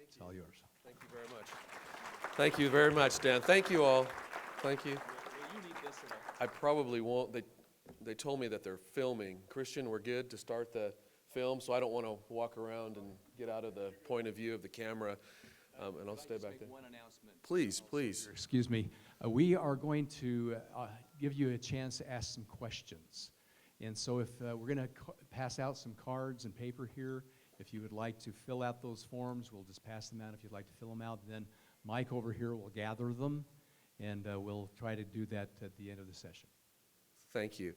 It's all yours. Thank you very much. Thank you very much, Dan. Thank you all. Thank you. You need this in I probably won't. They told me that they're filming. Christian, we're good to start the film, so I don't want to walk around and get out of the point of view of the camera, and I'll stay back there. one announcement. Please, please. Excuse me. We are going to give you a chance to ask some questions. And so if we're going to pass out some cards and paper here, if you would like to fill out those forms, we'll just pass them out. If you'd like to fill them out, then Mike over here will gather them, and we'll try to do that at the end of the session. Thank you.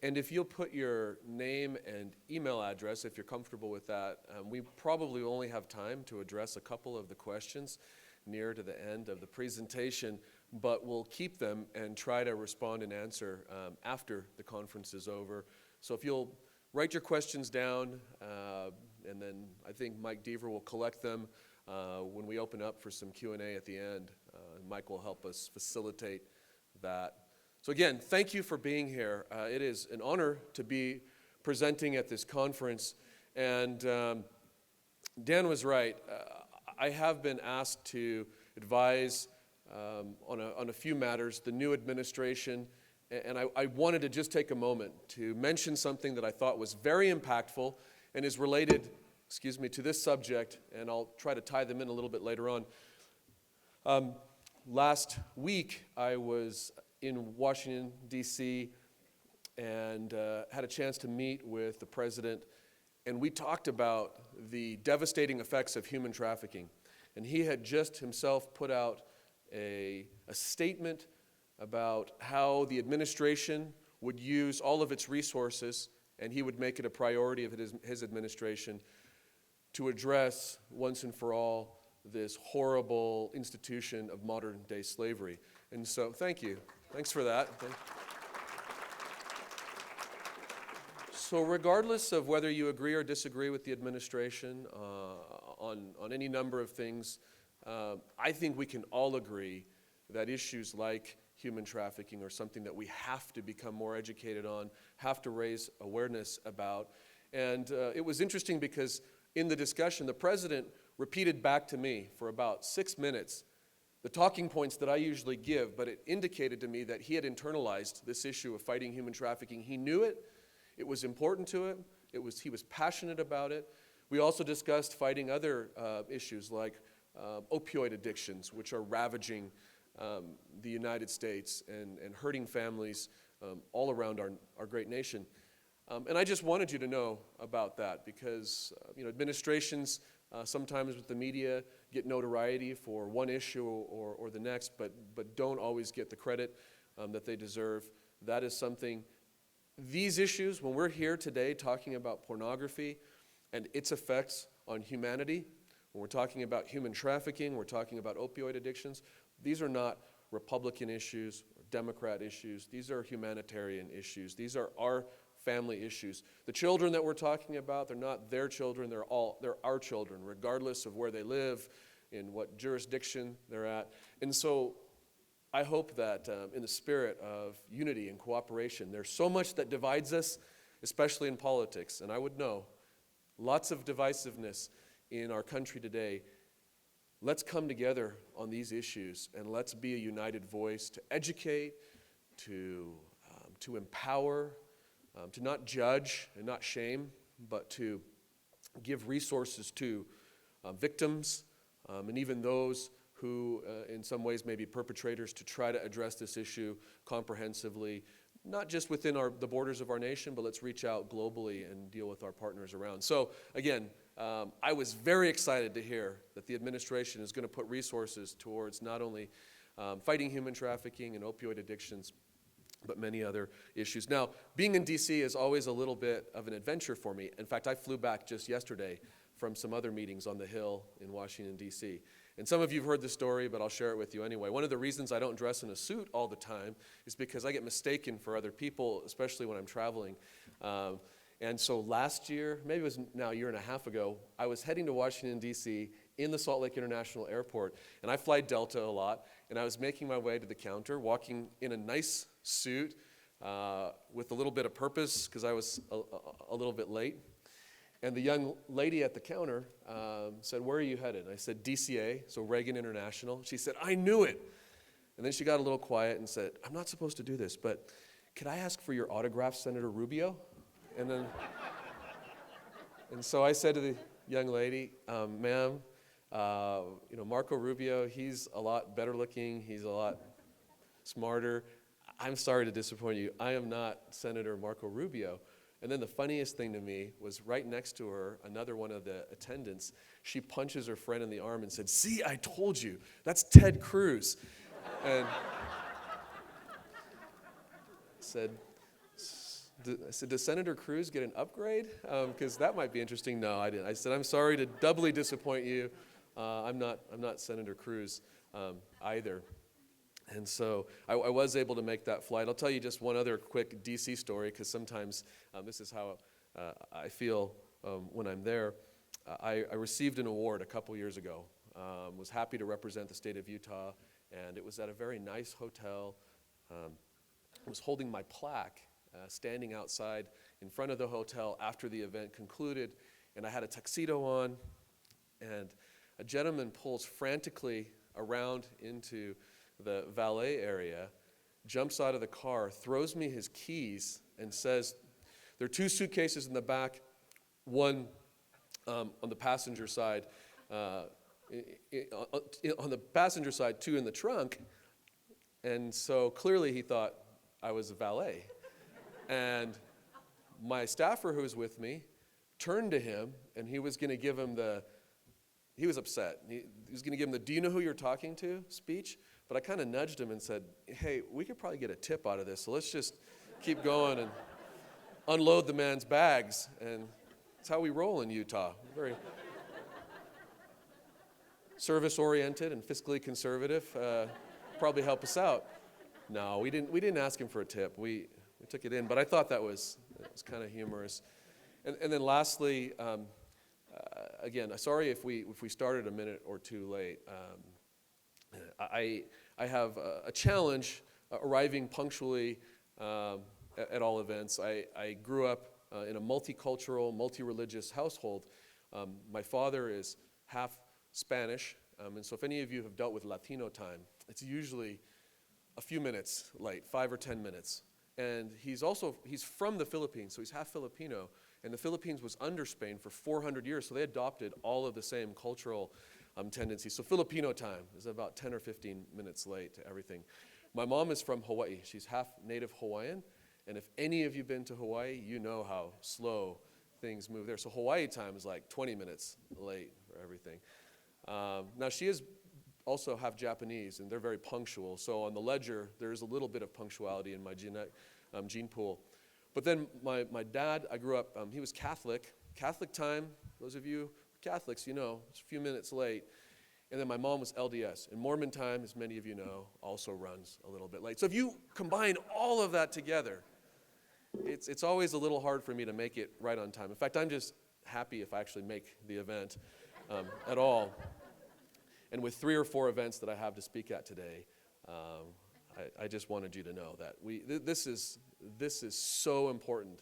And if you'll put your name and email address, if you're comfortable with that, we probably only have time to address a couple of the questions near to the end of the presentation, but we'll keep them and try to respond and answer after the conference is over. So if you'll write your questions down, and then I think Mike Deaver will collect them when we open up for some Q&A at the end. Mike will help us facilitate that. So again, thank you for being here. It is an honor to be presenting at this conference. And Dan was right. I have been asked to advise on a few matters, the new administration. And I wanted to just take a moment to mention something that I thought was very impactful and is related, to this subject. And I'll try to tie them in a little bit later on. Last week, I was in Washington, D.C., and had a chance to meet with the president, and we talked about the devastating effects of human trafficking. And he had just himself put out a statement about how the administration would use all of its resources, and he would make it a priority of his administration to address once and for all this horrible institution of modern-day slavery. And so, thank you. Thanks for that. So regardless of whether you agree or disagree with the administration on any number of things, I think we can all agree that issues like human trafficking are something that we have to become more educated on, have to raise awareness about. And it was interesting because in the discussion, the president repeated back to me for about 6 minutes the talking points that I usually give, but it indicated to me that he had internalized this issue of fighting human trafficking. He knew it. It was important to him. He was passionate about it. We also discussed fighting other issues like opioid addictions, which are ravaging the United States and hurting families all around our great nation. And I just wanted you to know about that because administrations sometimes with the media get notoriety for one issue or the next, but don't always get the credit that they deserve. That is something, these issues, when we're here today talking about pornography and its effects on humanity, when we're talking about human trafficking, we're talking about opioid addictions, these are not Republican issues or Democrat issues. These are humanitarian issues. These are our family issues. The children that we're talking about, they're not their children, they're our children, regardless of where they live, in what jurisdiction they're at. And so I hope that in the spirit of unity and cooperation, there's so much that divides us, especially in politics, and I would know lots of divisiveness in our country today. Let's come together on these issues and let's be a united voice to educate, to empower, to not judge and not shame, but to give resources to victims and even those who in some ways may be perpetrators, to try to address this issue comprehensively, not just within the borders of our nation, but let's reach out globally and deal with our partners around. So again, I was very excited to hear that the administration is going to put resources towards not only fighting human trafficking and opioid addictions, but many other issues. Now, being in D.C. is always a little bit of an adventure for me. In fact, I flew back just yesterday from some other meetings on the Hill in Washington, D.C. And some of you have heard the story, but I'll share it with you anyway. One of the reasons I don't dress in a suit all the time is because I get mistaken for other people, especially when I'm traveling. And so last year, maybe it was now a year and a half ago, I was heading to Washington, D.C. in the Salt Lake International Airport. And I fly Delta a lot. And I was making my way to the counter, walking in a nice suit with a little bit of purpose because I was a little bit late. And the young lady at the counter said, "Where are you headed?" And I said, "DCA, so Reagan International." She said, "I knew it." And then she got a little quiet and said, "I'm not supposed to do this, but could I ask for your autograph, Senator Rubio?" And so I said to the young lady, "Ma'am, Marco Rubio, he's a lot better looking, he's a lot smarter. I'm sorry to disappoint you. I am not Senator Marco Rubio." And then the funniest thing to me was right next to her, another one of the attendants, she punches her friend in the arm and said, "See, I told you, that's Ted Cruz." And I said, "Does Senator Cruz get an upgrade? Because that might be interesting." "No, I didn't." I said, "I'm sorry to doubly disappoint you. I'm not Senator Cruz either." And so I was able to make that flight. I'll tell you just one other quick DC story, because sometimes this is how I feel when I'm there. I received an award a couple years ago. Was happy to represent the state of Utah, and it was at a very nice hotel. I was holding my plaque, standing outside in front of the hotel after the event concluded, and I had a tuxedo on, and a gentleman pulls frantically around into the valet area, jumps out of the car, throws me his keys, and says, "There are 2 suitcases in the back, one on the passenger side, on the passenger side, 2 in the trunk." And so clearly he thought I was a valet. And my staffer who was with me turned to him, and he was going to give him he was upset. He was going to give him the "Do you know who you're talking to?" speech. But I kind of nudged him and said, "Hey, we could probably get a tip out of this, so let's just keep going and unload the man's bags." And that's how we roll in Utah. Very service-oriented and fiscally conservative. Probably help us out. No, we didn't ask him for a tip. We took it in, but I thought it was kind of humorous. And then lastly, again, sorry if we started a minute or 2 late. I have a challenge arriving punctually at all events. I grew up in a multicultural, multi-religious household. My father is half Spanish, and so if any of you have dealt with Latino time, it's usually a few minutes late, 5 or 10 minutes. And he's from the Philippines, so he's half Filipino, and the Philippines was under Spain for 400 years, so they adopted all of the same cultural tendencies. So Filipino time is about 10 or 15 minutes late to everything. My mom is from Hawaii. She's half native Hawaiian, and if any of you been to Hawaii, you know how slow things move there. So Hawaii time is like 20 minutes late for everything. Now she is also half Japanese, and they're very punctual. So on the ledger, there's a little bit of punctuality in my gene pool. But then my dad, I grew up, he was Catholic. Catholic time, those of you Catholics, you know, it's a few minutes late. And then my mom was LDS. And Mormon time, as many of you know, also runs a little bit late. So if you combine all of that together, it's always a little hard for me to make it right on time. In fact, I'm just happy if I actually make the event at all. And with 3 or 4 events that I have to speak at today, I just wanted you to know that this is so important.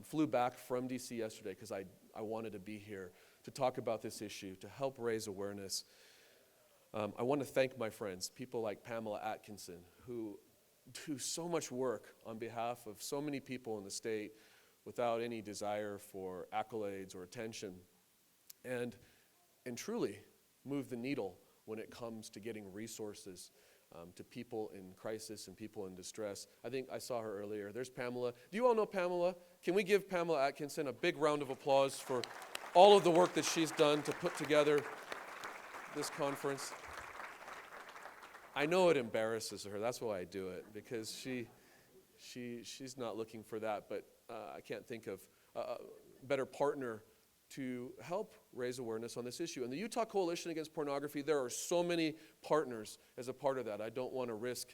Flew back from DC yesterday because I wanted to be here to talk about this issue, to help raise awareness. I want to thank my friends, people like Pamela Atkinson, who do so much work on behalf of so many people in the state without any desire for accolades or attention, and truly move the needle when it comes to getting resources to people in crisis and people in distress. I think I saw her earlier. There's Pamela. Do you all know Pamela? Can we give Pamela Atkinson a big round of applause for all of the work that she's done to put together this conference? I know it embarrasses her. That's why I do it, because she's not looking for that, but I can't think of a better partner to help raise awareness on this issue. And the Utah Coalition Against Pornography, there are so many partners as a part of that. I don't want to risk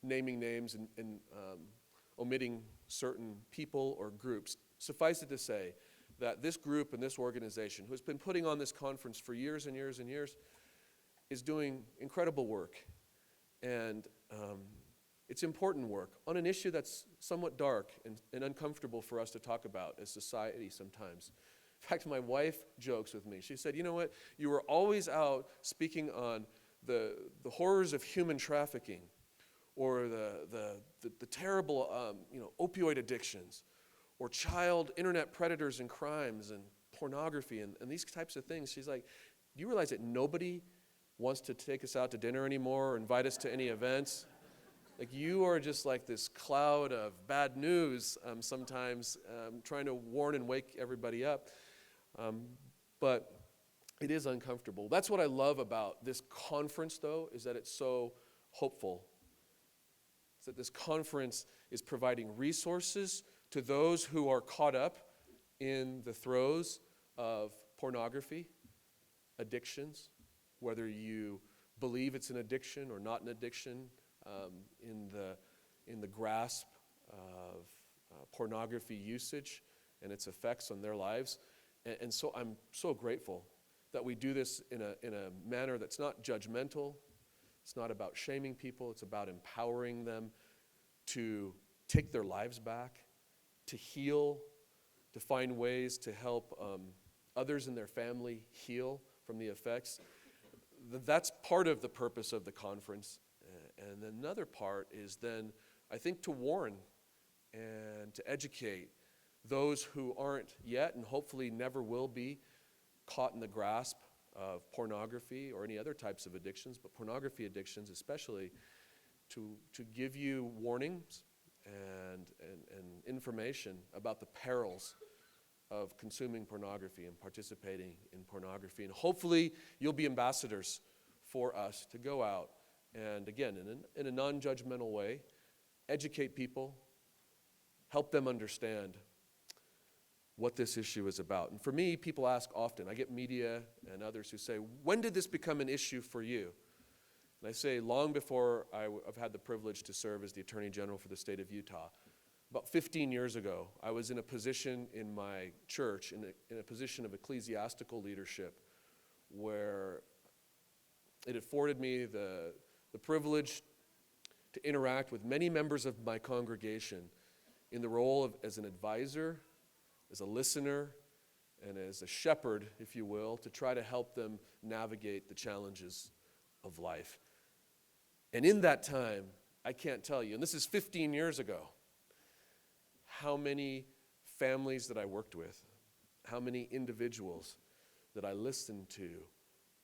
naming names and omitting certain people or groups. Suffice it to say that this group and this organization, who has been putting on this conference for years and years and years, is doing incredible work. And it's important work on an issue that's somewhat dark and uncomfortable for us to talk about as society sometimes. In fact, my wife jokes with me. She said, you know what? You were always out speaking on the horrors of human trafficking, or the terrible opioid addictions, or child internet predators and crimes and pornography and these types of things. She's like, do you realize that nobody wants to take us out to dinner anymore or invite us to any events? Like, you are just like this cloud of bad news sometimes, trying to warn and wake everybody up. But it is uncomfortable. That's what I love about this conference, though, is that it's so hopeful. It's that this conference is providing resources to those who are caught up in the throes of pornography, addictions, whether you believe it's an addiction or not an addiction, in the grasp of pornography usage and its effects on their lives. And so I'm so grateful that we do this in a manner that's not judgmental. It's not about shaming people. It's about empowering them to take their lives back, to heal, to find ways to help others in their family heal from the effects. That's part of the purpose of the conference. And another part is then, I think, to warn and to educate those who aren't yet and hopefully never will be caught in the grasp of pornography or any other types of addictions, but pornography addictions especially, to give you warnings and information about the perils of consuming pornography and participating in pornography. And hopefully you'll be ambassadors for us to go out and, again, in a non-judgmental way, educate people, help them understand what this issue is about. And for me, people ask often, I get media and others who say, when did this become an issue for you? And I say, long before I've had the privilege to serve as the Attorney General for the state of Utah. About 15 years ago, I was in a position in my church, in a position of ecclesiastical leadership, where it afforded me the privilege to interact with many members of my congregation in the role as an advisor, as a listener, and as a shepherd, if you will, to try to help them navigate the challenges of life. And in that time, I can't tell you, and this is 15 years ago, how many families that I worked with, how many individuals that I listened to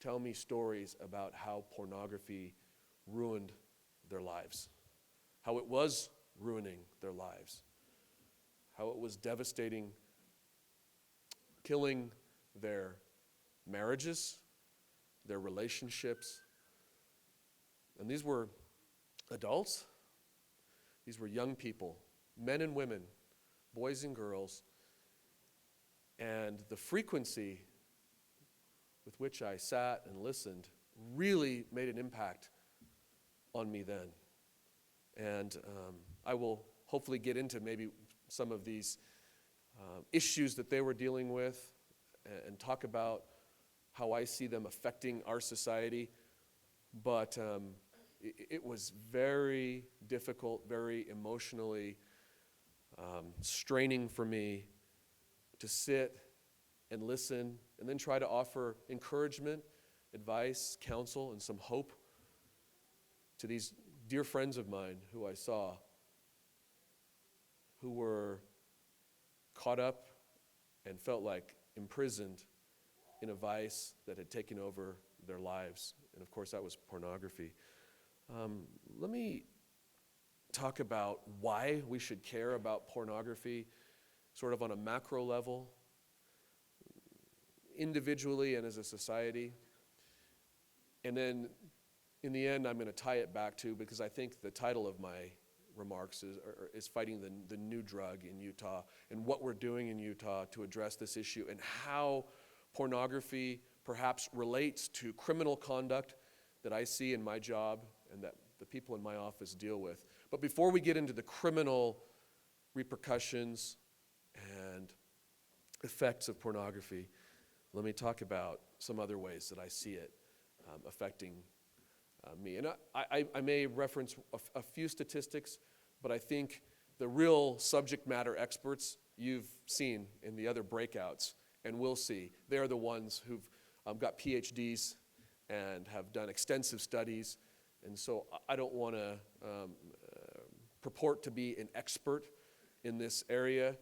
tell me stories about how pornography ruined their lives, how it was ruining their lives, how it was devastating, killing their marriages, their relationships. And these were adults, these were young people, men and women, boys and girls, and the frequency with which I sat and listened really made an impact on me then. And I will hopefully get into maybe some of these issues that they were dealing with and talk about how I see them affecting our society. But it was very difficult, very emotionally straining for me to sit and listen and then try to offer encouragement, advice, counsel, and some hope to these dear friends of mine who I saw, who were caught up and felt like imprisoned in a vice that had taken over their lives. And of course, that was pornography. Let me talk about why we should care about pornography, sort of on a macro level, individually and as a society. And then in the end, I'm going to tie it back to, because I think the title of my remarks is fighting the new drug in Utah, and what we're doing in Utah to address this issue, and how pornography perhaps relates to criminal conduct that I see in my job and that the people in my office deal with. But before we get into the criminal repercussions and effects of pornography, let me talk about some other ways that I see it affecting me. And I may reference a few statistics, but I think the real subject matter experts you've seen in the other breakouts, and will see. They're the ones who've got PhDs and have done extensive studies. And so I don't want to purport to be an expert in this area.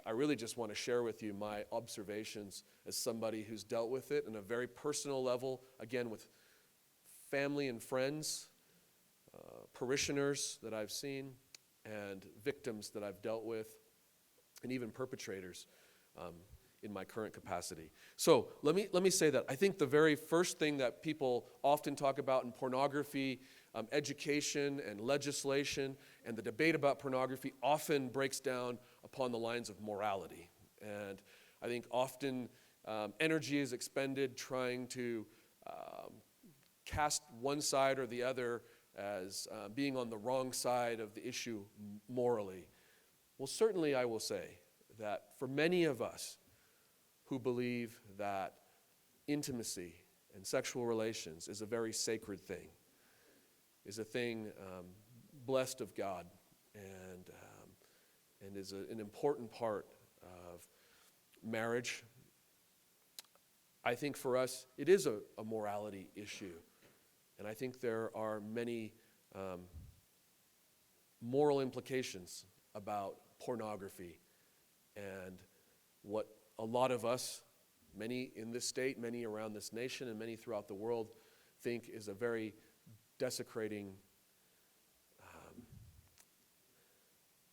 I really just want to share with you my observations as somebody who's dealt with it on a very personal level, again, with family and friends, parishioners that I've seen, and victims that I've dealt with, and even perpetrators in my current capacity. So let me say that I think the very first thing that people often talk about in pornography, education and legislation, and the debate about pornography often breaks down upon the lines of morality. And I think often energy is expended trying to cast one side or the other as being on the wrong side of the issue morally. Well, certainly I will say that for many of us who believe that intimacy and sexual relations is a very sacred thing, is a thing blessed of God, and is an important part of marriage, I think for us it is a morality issue. And I think there are many moral implications about pornography and what a lot of us, many in this state, many around this nation, and many throughout the world, think is a very desecrating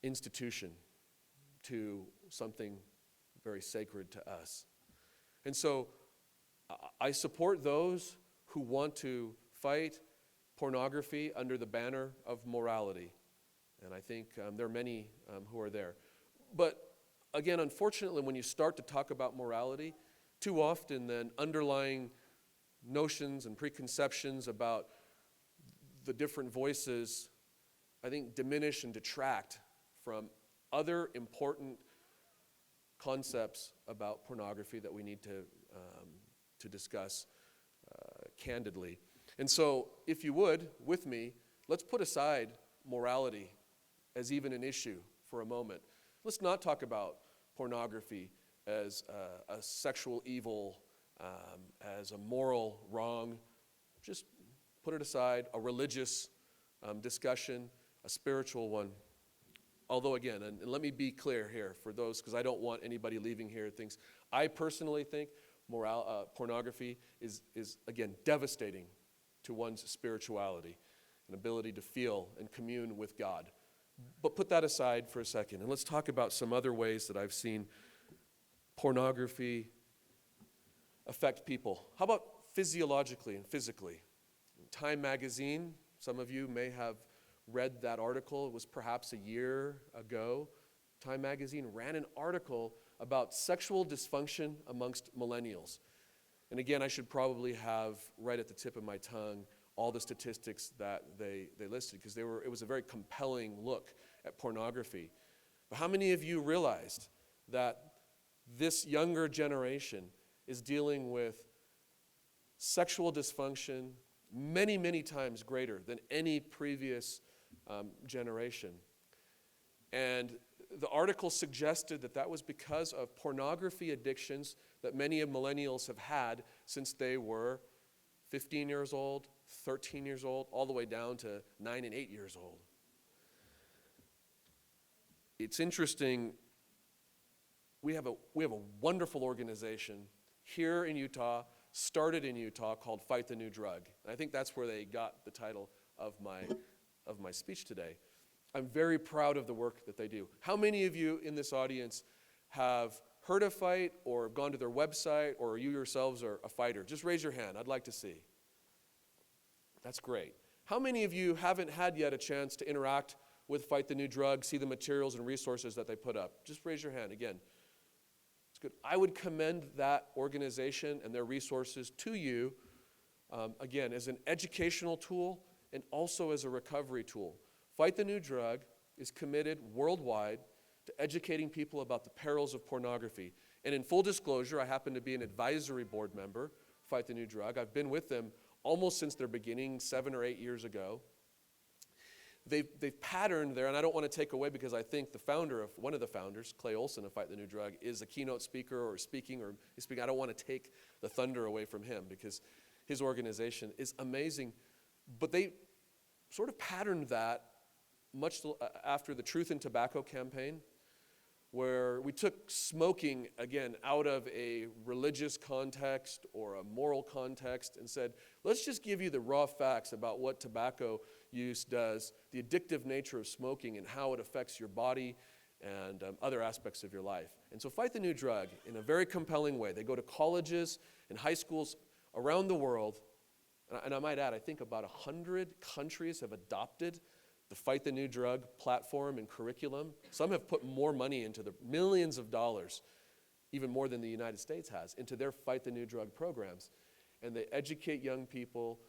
institution to something very sacred to us. And so I support those who want to fight pornography under the banner of morality. And I think there are many who are there. But again, unfortunately, when you start to talk about morality, too often then underlying notions and preconceptions about the different voices, I think, diminish and detract from other important concepts about pornography that we need to discuss candidly. And so, if you would, with me, let's put aside morality as even an issue for a moment. Let's not talk about pornography as a sexual evil, as a moral wrong. Just put it aside, a religious discussion, a spiritual one. Although again, and let me be clear here for those, because I don't want anybody leaving here thinks, I personally think pornography is again devastating to one's spirituality and ability to feel and commune with God. But put that aside for a second, and let's talk about some other ways that I've seen pornography affect people. How about physiologically and physically? Time magazine, some of you may have read that article. It was perhaps a year ago. Time magazine ran an article about sexual dysfunction amongst millennials. And again, I should probably have right at the tip of my tongue all the statistics that they listed, because it was a very compelling look at pornography. But how many of you realized that this younger generation is dealing with sexual dysfunction many, many times greater than any previous generation? And the article suggested that was because of pornography addictions that many of millennials have had since they were 15 years old, 13 years old, all the way down to 9 and 8 years old. It's interesting. We have a wonderful organization here in Utah, started in Utah, called Fight the New Drug. And I think that's where they got the title of my speech today. I'm very proud of the work that they do. How many of you in this audience have heard of Fight or gone to their website, or you yourselves are a fighter? Just raise your hand. I'd like to see. That's great. How many of you haven't had yet a chance to interact with Fight the New Drug, see the materials and resources that they put up? Just raise your hand again. It's good. I would commend that organization and their resources to you, again, as an educational tool and also as a recovery tool. Fight the New Drug is committed worldwide to educating people about the perils of pornography. And in full disclosure, I happen to be an advisory board member, Fight the New Drug. I've been with them almost since their beginning 7 or 8 years ago. they've patterned there, and I don't want to take away because I think one of the founders, Clay Olson of Fight the New Drug, is a keynote speaker or speaking. I don't want to take the thunder away from him because his organization is amazing. But they sort of patterned that after the Truth in Tobacco campaign, where we took smoking, again, out of a religious context or a moral context and said, let's just give you the raw facts about what tobacco use does, the addictive nature of smoking and how it affects your body and other aspects of your life. And so Fight the New Drug, in a very compelling way, they go to colleges and high schools around the world, and I might add, I think about 100 countries have adopted the Fight the New Drug platform and curriculum. Some have put more money into the millions of dollars, even more than the United States has, into their Fight the New Drug programs. And they educate young people,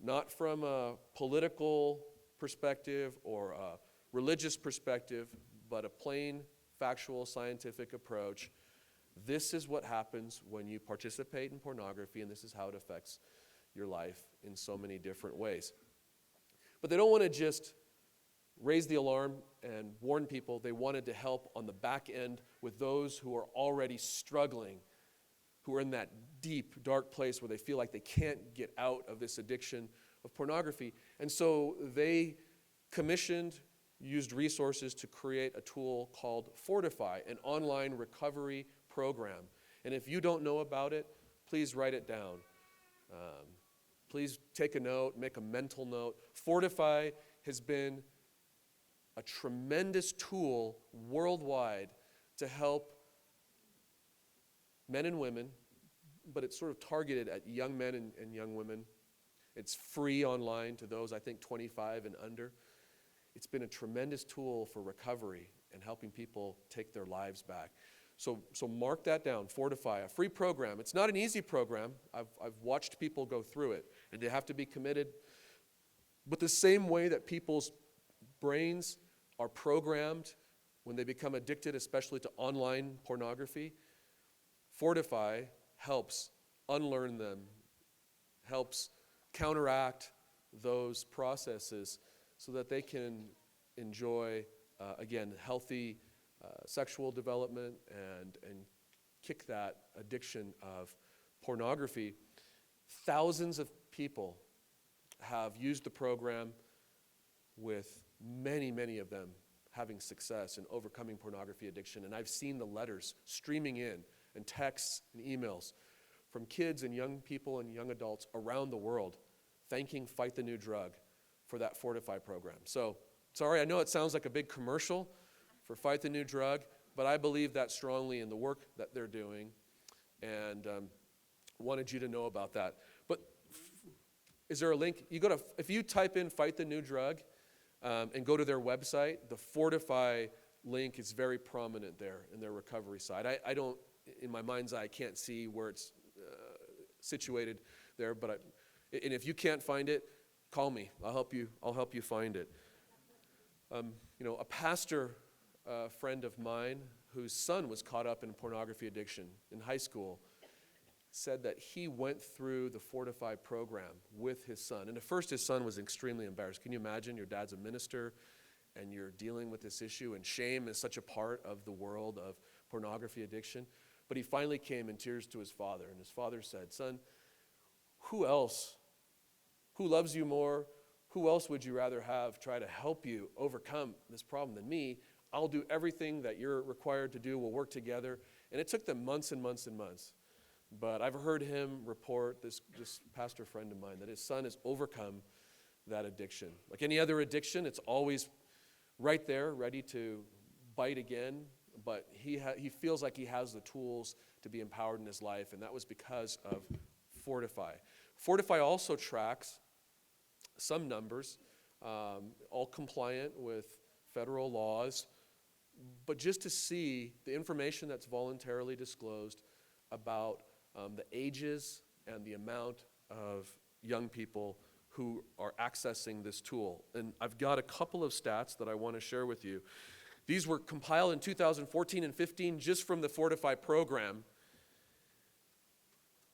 not from a political perspective or a religious perspective, but a plain, factual, scientific approach. This is what happens when you participate in pornography, and this is how it affects your life in so many different ways. But they don't want to just raise the alarm and warn people. They wanted to help on the back end with those who are already struggling, who are in that deep, dark place where they feel like they can't get out of this addiction of pornography. And so they used resources to create a tool called Fortify, an online recovery program. And if you don't know about it, please write it down. Please take a note, make a mental note. Fortify has been a tremendous tool worldwide to help men and women, but it's sort of targeted at young men and young women. It's free online to those, I think, 25 and under. It's been a tremendous tool for recovery and helping people take their lives back. So mark that down, Fortify, a free program. It's not an easy program. I've watched people go through it, and they have to be committed. But the same way that people's brains are programmed when they become addicted, especially to online pornography, Fortify helps unlearn them, helps counteract those processes so that they can enjoy, again, healthy sexual development and kick that addiction of pornography. Thousands of people have used the program, with many, many of them having success in overcoming pornography addiction. And I've seen the letters streaming in and texts and emails from kids and young people and young adults around the world thanking Fight the New Drug for that Fortify program. So, sorry, I know it sounds like a big commercial for Fight the New Drug, but I believe that strongly in the work that they're doing, and wanted you to know about that. But is there a link? If you type in Fight the New Drug and go to their website, the Fortify link is very prominent there in their recovery side. I don't, in my mind's eye, I can't see where it's situated there, but and if you can't find it, call me. I'll help you find it. A pastor friend of mine whose son was caught up in pornography addiction in high school said that he went through the Fortify program with his son. And at first his son was extremely embarrassed. Can you imagine? Your dad's a minister and you're dealing with this issue, and shame is such a part of the world of pornography addiction. But he finally came in tears to his father, and his father said, "Son, who loves you more? Who else would you rather have try to help you overcome this problem than me? I'll do everything that you're required to do. We'll work together." And it took them months and months and months. But I've heard him report, this pastor friend of mine, that his son has overcome that addiction. Like any other addiction, it's always right there, ready to bite again. But he feels like he has the tools to be empowered in his life, and that was because of Fortify. Fortify also tracks some numbers, all compliant with federal laws, but just to see the information that's voluntarily disclosed about the ages and the amount of young people who are accessing this tool. And I've got a couple of stats that I want to share with you. These were compiled in 2014 and 15 just from the Fortify program.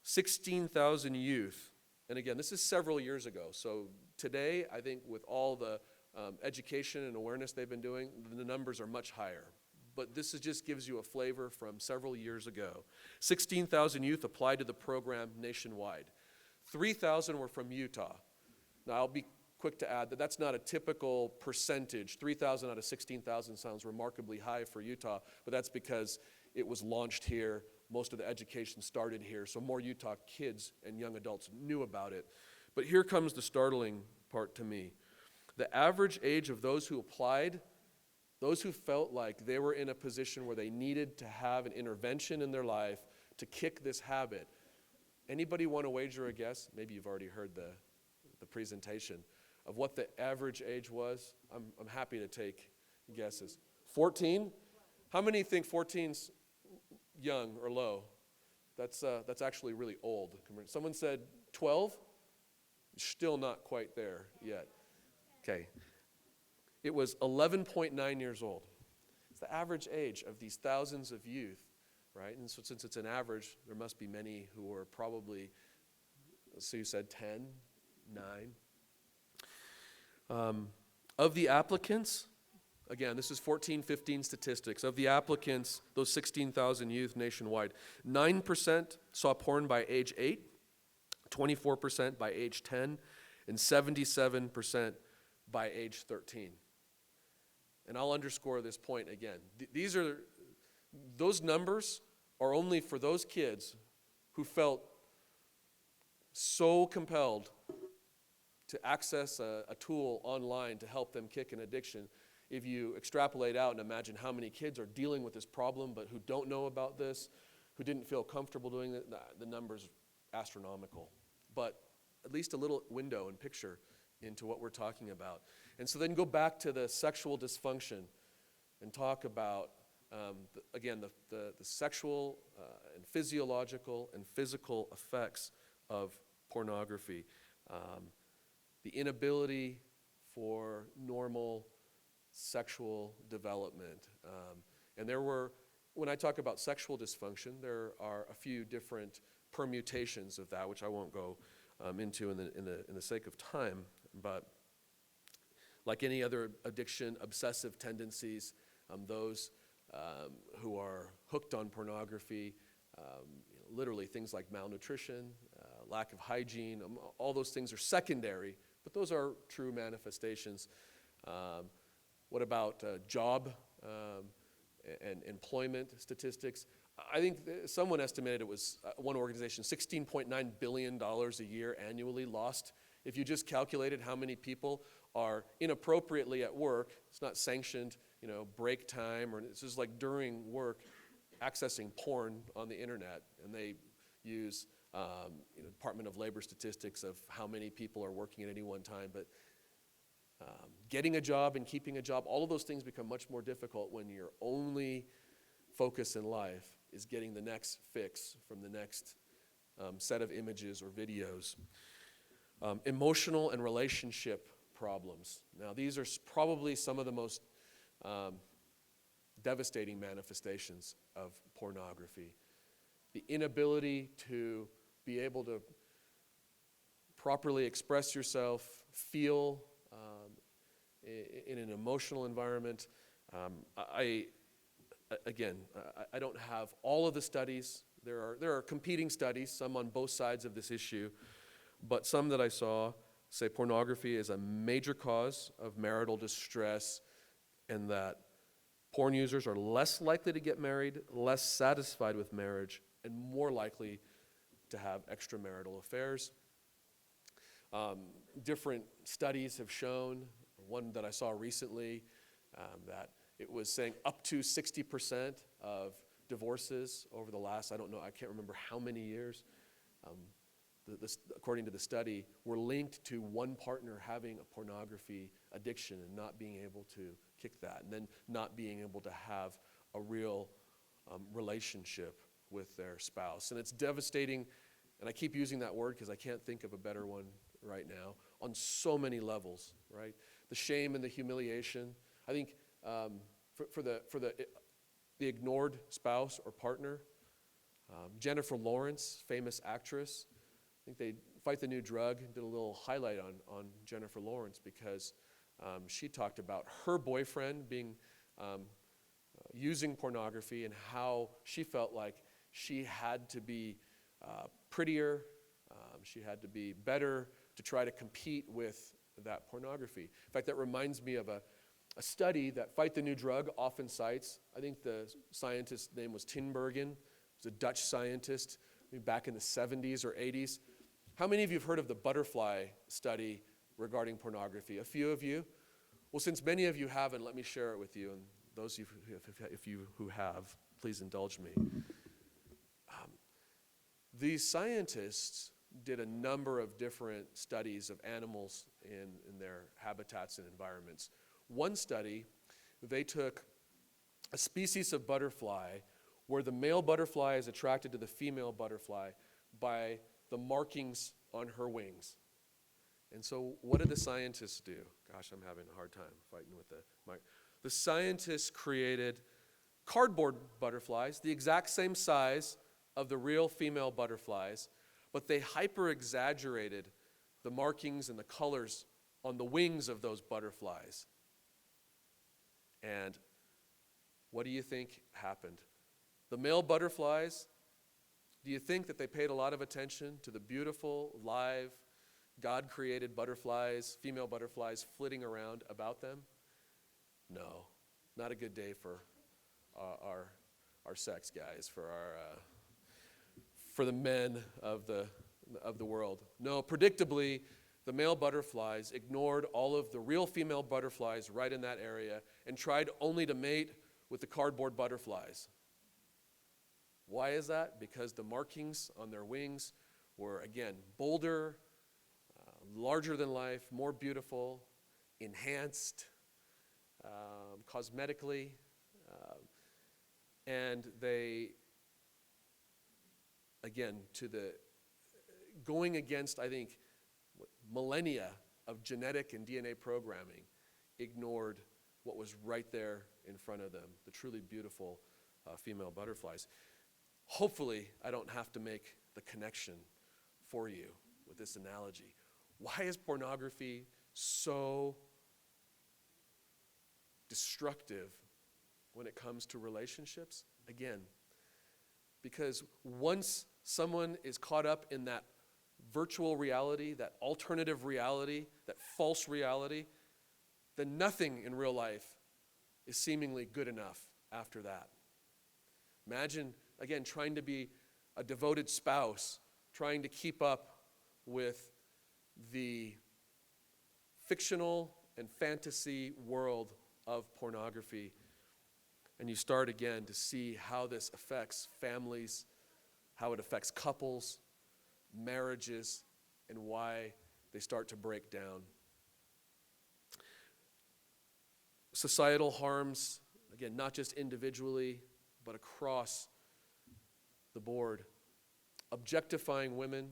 16,000 youth. And again, this is several years ago. So today, I think with all the education and awareness they've been doing, the numbers are much higher. But this just gives you a flavor from several years ago. 16,000 youth applied to the program nationwide. 3,000 were from Utah. Now, I'll be quick to add that that's not a typical percentage. 3,000 out of 16,000 sounds remarkably high for Utah, but that's because it was launched here. Most of the education started here, so more Utah kids and young adults knew about it. But here comes the startling part to me. The average age of those who applied, those who felt like they were in a position where they needed to have an intervention in their life to kick this habit. Anybody want to wager a guess? Maybe you've already heard the presentation of what the average age was. I'm happy to take guesses. 14? How many think 14's young or low? That's actually really old. Someone said 12? Still not quite there yet. Okay. It was 11.9 years old. It's the average age of these thousands of youth, right? And so since it's an average, there must be many who are probably, so you said 10, 9. Of the applicants, again, this is 14-15 statistics. Of the applicants, those 16,000 youth nationwide, 9% saw porn by age 8, 24% by age 10, and 77% by age 13. And I'll underscore this point again. Those numbers are only for those kids who felt so compelled to access a tool online to help them kick an addiction. If you extrapolate out and imagine how many kids are dealing with this problem but who don't know about this, who didn't feel comfortable doing it, the number's astronomical. But at least a little window and picture into what we're talking about. And so then go back to the sexual dysfunction and talk about, the sexual and physiological and physical effects of pornography. The inability for normal sexual development. And when I talk about sexual dysfunction, there are a few different permutations of that, which I won't go into in the sake of time. But like any other addiction, obsessive tendencies, those who are hooked on pornography, literally things like malnutrition, lack of hygiene, all those things are secondary, but those are true manifestations. What about job and employment statistics? I think someone estimated it was, one organization, $16.9 billion a year annually lost. If you just calculated how many people are inappropriately at work, it's not sanctioned, break time, or it's just like during work, accessing porn on the internet, and they use Department of Labor statistics of how many people are working at any one time. But getting a job and keeping a job, all of those things become much more difficult when your only focus in life is getting the next fix from the next set of images or videos. Emotional and relationship problems. Now, these are probably some of the most devastating manifestations of pornography. The inability to be able to properly express yourself, feel in an emotional environment. I don't have all of the studies. There are competing studies, some on both sides of this issue, but some that I saw say pornography is a major cause of marital distress, and that porn users are less likely to get married, less satisfied with marriage, and more likely to have extramarital affairs. Different studies have shown, one that I saw recently, that it was saying up to 60% of divorces over the last, I can't remember how many years, according to the study, were linked to one partner having a pornography addiction and not being able to kick that, and then not being able to have a real relationship with their spouse. And it's devastating, and I keep using that word because I can't think of a better one right now, on so many levels, right? The shame and the humiliation. I think for the ignored spouse or partner, Jennifer Lawrence, famous actress, I think they Fight the New Drug did a little highlight on Jennifer Lawrence because She talked about her boyfriend using pornography and how she felt like she had to be prettier, she had to be better to try to compete with that pornography. In fact, that reminds me of a study that Fight the New Drug often cites. I think the scientist's name was Tinbergen. He was a Dutch scientist back in the 70s or 80s. How many of you have heard of the butterfly study regarding pornography? A few of you? Well, since many of you haven't, let me share it with you. And those of you who have, please indulge me. These scientists did a number of different studies of animals in their habitats and environments. One study, they took a species of butterfly where the male butterfly is attracted to the female butterfly by the markings on her wings. And so what did the scientists do? Gosh, I'm having a hard time fighting with the mic. The scientists created cardboard butterflies, the exact same size of the real female butterflies, but they hyper-exaggerated the markings and the colors on the wings of those butterflies. And what do you think happened? The male butterflies, do you think that they paid a lot of attention to the beautiful, live, God-created butterflies, female butterflies flitting around about them? No, not a good day for our sex guys, for the men of the world. No, predictably, the male butterflies ignored all of the real female butterflies right in that area and tried only to mate with the cardboard butterflies. Why is that? Because the markings on their wings were, again, bolder, larger than life, more beautiful, enhanced, cosmetically, and they, again, going against, I think, millennia of genetic and DNA programming, ignored what was right there in front of them, the truly beautiful female butterflies. Hopefully, I don't have to make the connection for you with this analogy. Why is pornography so destructive when it comes to relationships? Again, because once someone is caught up in that virtual reality, that alternative reality, that false reality, then nothing in real life is seemingly good enough after that. Imagine, again, trying to be a devoted spouse, trying to keep up with the fictional and fantasy world of pornography. And you start again to see how this affects families, how it affects couples, marriages, and why they start to break down. Societal harms, again, not just individually, but across the board. Objectifying women,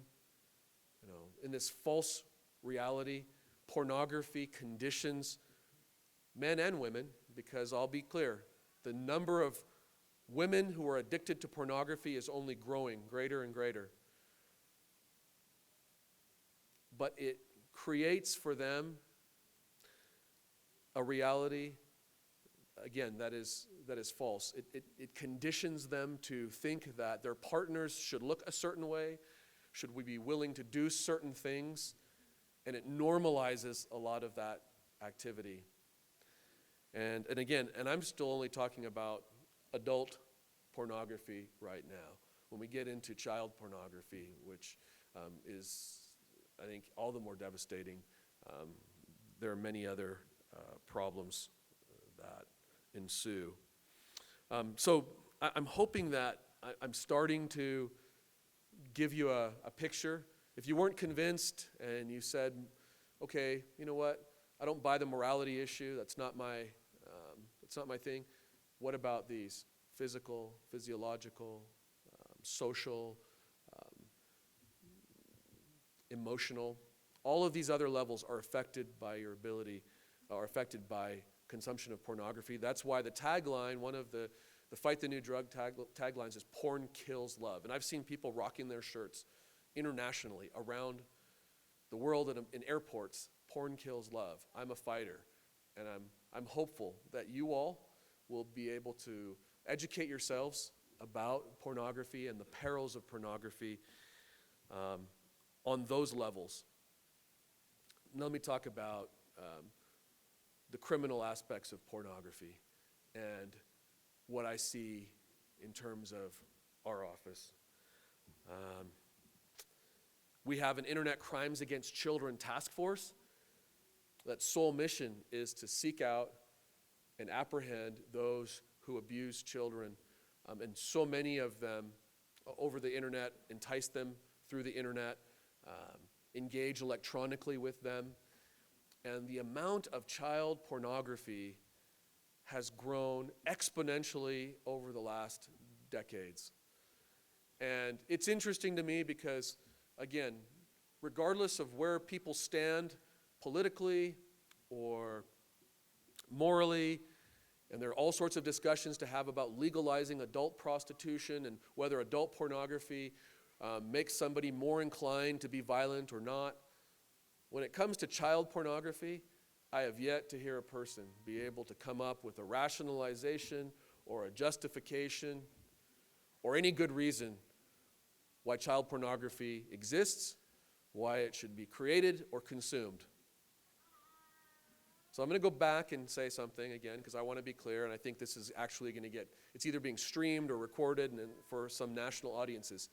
in this false reality, pornography conditions men and women, because I'll be clear, the number of women who are addicted to pornography is only growing greater and greater. But it creates for them a reality, again, that is false. It conditions them to think that their partners should look a certain way, should we be willing to do certain things, and it normalizes a lot of that activity. And again, I'm still only talking about adult pornography right now. When we get into child pornography, which is, I think, all the more devastating, there are many other problems that ensue. So I'm hoping that I'm starting to give you a picture. If you weren't convinced and you said, okay, you know what, I don't buy the morality issue, that's not my thing, what about these? Physical, physiological, social, emotional. All of these other levels are affected by your ability, are affected by consumption of pornography. That's why the tagline, one of the Fight the New Drug taglines is "Porn Kills Love." And I've seen people rocking their shirts internationally around the world in airports. Porn kills love. I'm a fighter. And I'm hopeful that you all will be able to educate yourselves about pornography and the perils of pornography on those levels. Now let me talk about the criminal aspects of pornography and what I see in terms of our office. We have an Internet Crimes Against Children task force that sole mission is to seek out and apprehend those who abuse children. And so many of them over the internet, entice them through the internet, engage electronically with them. And the amount of child pornography has grown exponentially over the last decades. And it's interesting to me because, again, regardless of where people stand politically or morally, and there are all sorts of discussions to have about legalizing adult prostitution and whether adult pornography makes somebody more inclined to be violent or not. When it comes to child pornography, I have yet to hear a person be able to come up with a rationalization or a justification or any good reason why child pornography exists, why it should be created or consumed. So I'm going to go back and say something again because I want to be clear, and I think this is actually going to it's either being streamed or recorded and for some national audiences.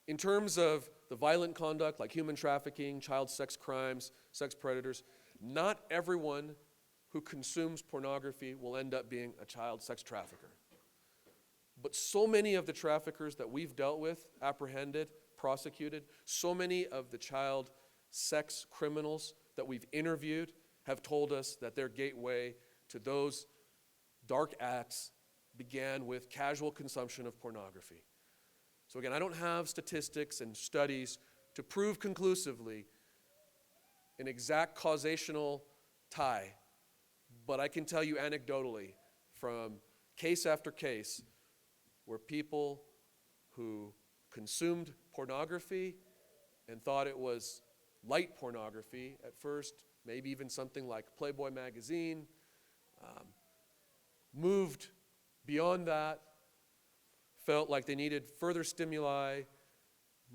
In terms of the violent conduct like human trafficking, child sex crimes, sex predators, not everyone who consumes pornography will end up being a child sex trafficker. But so many of the traffickers that we've dealt with, apprehended, prosecuted, so many of the child sex criminals that we've interviewed have told us that their gateway to those dark acts began with casual consumption of pornography. So again, I don't have statistics and studies to prove conclusively an exact causational tie, but I can tell you anecdotally from case after case where people who consumed pornography and thought it was light pornography at first, maybe even something like Playboy magazine, moved beyond that, felt like they needed further stimuli,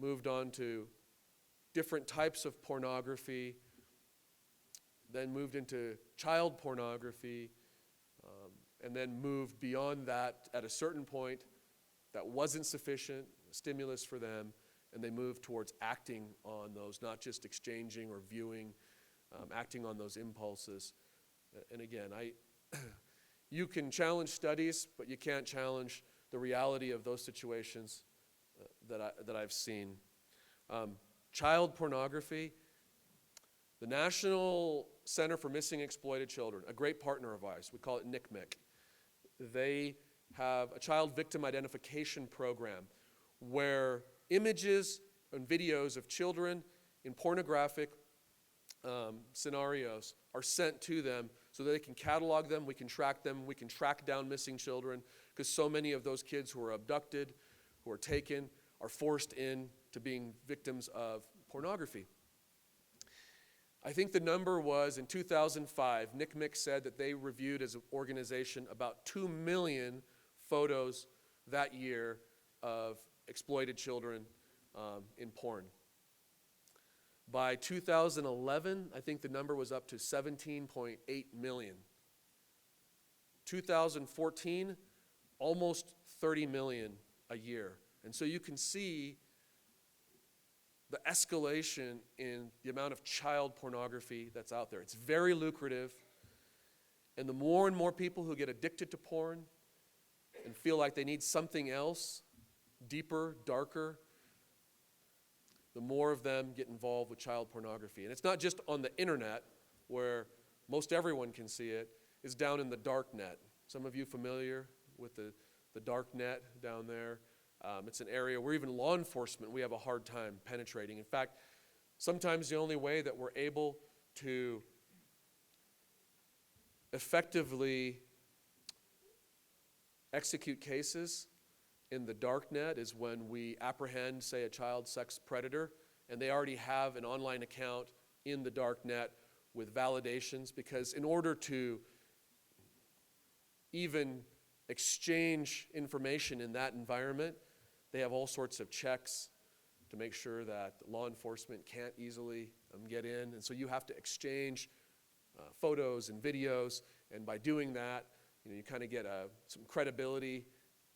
moved on to different types of pornography, then moved into child pornography, and then moved beyond that at a certain point that wasn't sufficient stimulus for them, and they moved towards acting on those, not just exchanging or viewing, acting on those impulses. And again, you can challenge studies, but you can't challenge the reality of those situations that I've seen. Child pornography, the National Center for Missing and Exploited Children, a great partner of ours, we call it NCMEC. They have a child victim identification program where images and videos of children in pornographic scenarios are sent to them so that they can catalog them, we can track them, we can track down missing children, because so many of those kids who are abducted, who are taken, are forced into being victims of pornography. I think the number was, in 2005, NCMEC said that they reviewed as an organization about 2 million photos that year of exploited children in porn. By 2011, I think the number was up to 17.8 million. 2014, almost 30 million a year. And so you can see the escalation in the amount of child pornography that's out there. It's very lucrative. And the more and more people who get addicted to porn and feel like they need something else, deeper, darker, the more of them get involved with child pornography. And it's not just on the internet where most everyone can see it. It's down in the dark net. Some of you familiar with the dark net down there? It's an area where even law enforcement, we have a hard time penetrating. In fact, sometimes the only way that we're able to effectively execute cases in the dark net is when we apprehend, say, a child sex predator, and they already have an online account in the dark net with validations, because in order to even exchange information in that environment, they have all sorts of checks to make sure that law enforcement can't easily get in. And so you have to exchange photos and videos, and by doing that, you kind of get some credibility,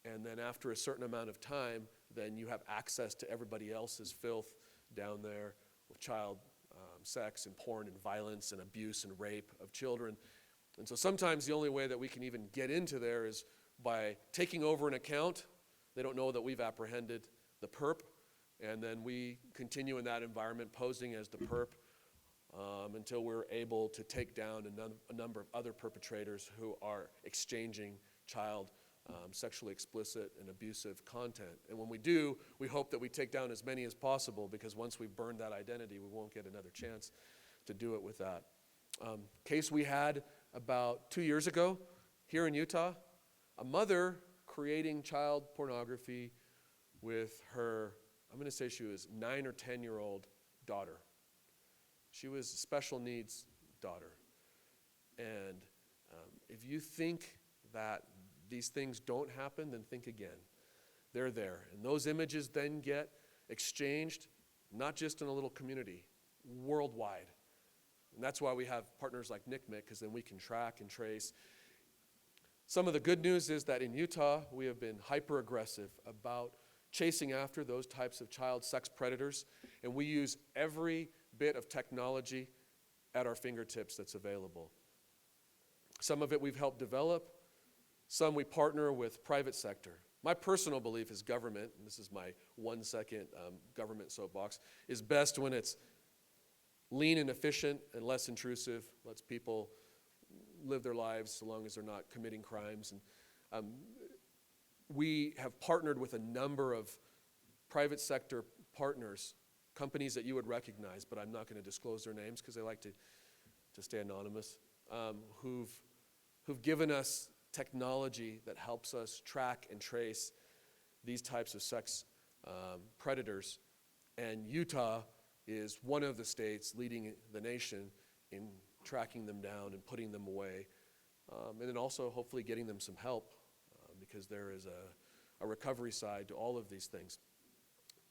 and then after a certain amount of time, then you have access to everybody else's filth down there with child sex and porn and violence and abuse and rape of children. And so sometimes the only way that we can even get into there is by taking over an account. They don't know that we've apprehended the perp, and then we continue in that environment posing as the perp until we're able to take down a number of other perpetrators who are exchanging child sexually explicit and abusive content. And when we do, we hope that we take down as many as possible, because once we've burned that identity, we won't get another chance to do it with that. Case we had about 2 years ago here in Utah, a mother creating child pornography with her, I'm going to say she was 9 or 10-year-old daughter. She was a special needs daughter. And if you think that these things don't happen, then think again. They're there. And those images then get exchanged, not just in a little community, worldwide. And that's why we have partners like NCMEC, because then we can track and trace. Some of the good news is that in Utah, we have been hyper-aggressive about chasing after those types of child sex predators, and we use every bit of technology at our fingertips that's available. Some of it we've helped develop, some we partner with private sector. My personal belief is government, and this is my 1 second government soapbox, is best when it's lean and efficient and less intrusive, lets people live their lives so long as they're not committing crimes. And we have partnered with a number of private sector partners, companies that you would recognize, but I'm not going to disclose their names because they like to stay anonymous, who've given us technology that helps us track and trace these types of sex predators. And Utah is one of the states leading the nation in tracking them down and putting them away. And then also hopefully getting them some help, because there is a recovery side to all of these things.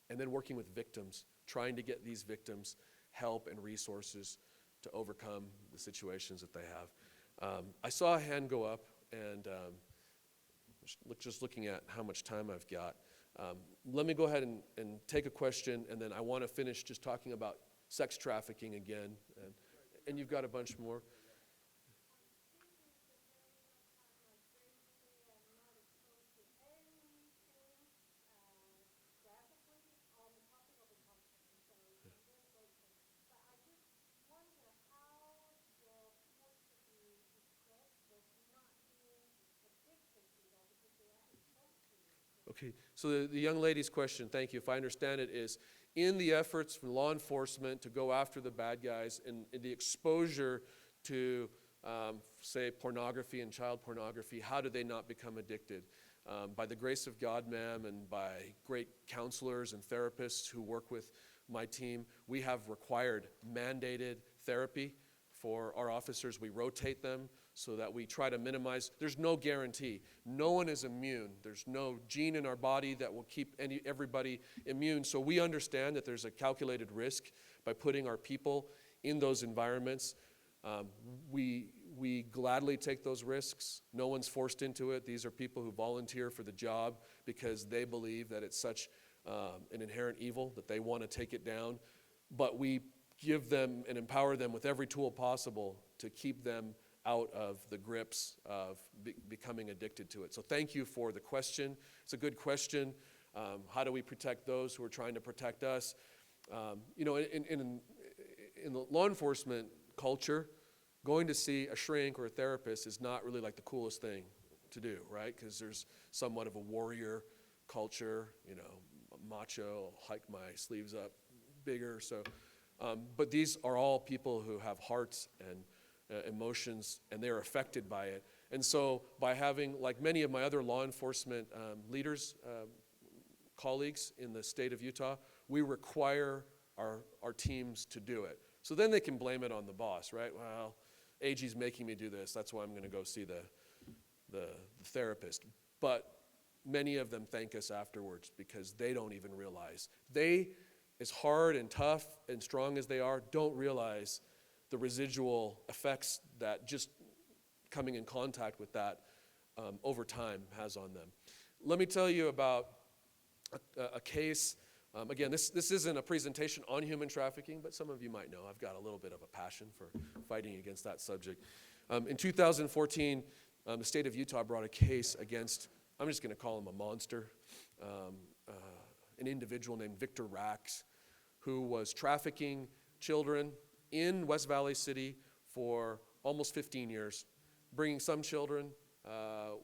And then working with victims, trying to get these victims help and resources to overcome the situations that they have. I saw a hand go up, and just looking at how much time I've got, let me go ahead and take a question, and then I want to finish just talking about sex trafficking again. And you've got a bunch more. Okay, so the young lady's question, thank you, if I understand it, is in the efforts from law enforcement to go after the bad guys and the exposure to, say, pornography and child pornography, how do they not become addicted? By the grace of God, ma'am, and by great counselors and therapists who work with my team, we have required mandated therapy for our officers. We rotate them so that we try to minimize. There's no guarantee. No one is immune. There's no gene in our body that will keep everybody immune. So we understand that there's a calculated risk by putting our people in those environments. We gladly take those risks. No one's forced into it. These are people who volunteer for the job because they believe that it's such an inherent evil that they want to take it down. But we give them and empower them with every tool possible to keep them out of the grips of becoming addicted to it. So thank you for the question. It's a good question. How do we protect those who are trying to protect us? In the law enforcement culture, going to see a shrink or a therapist is not really like the coolest thing to do, right? Because there's somewhat of a warrior culture, macho, hike my sleeves up bigger. So, but these are all people who have hearts and emotions, and they're affected by it. And so by having, like many of my other law enforcement leaders, colleagues in the state of Utah, we require our teams to do it. So then they can blame it on the boss, right? Well, AG's making me do this. That's why I'm going to go see the therapist. But many of them thank us afterwards because they don't even realize. They, as hard and tough and strong as they are, don't realize the residual effects that just coming in contact with that over time has on them. Let me tell you about a case. Again, this isn't a presentation on human trafficking, but some of you might know I've got a little bit of a passion for fighting against that subject. In 2014, the state of Utah brought a case against, I'm just going to call him a monster, an individual named Victor Rax, who was trafficking children in West Valley City for almost 15 years, bringing some children,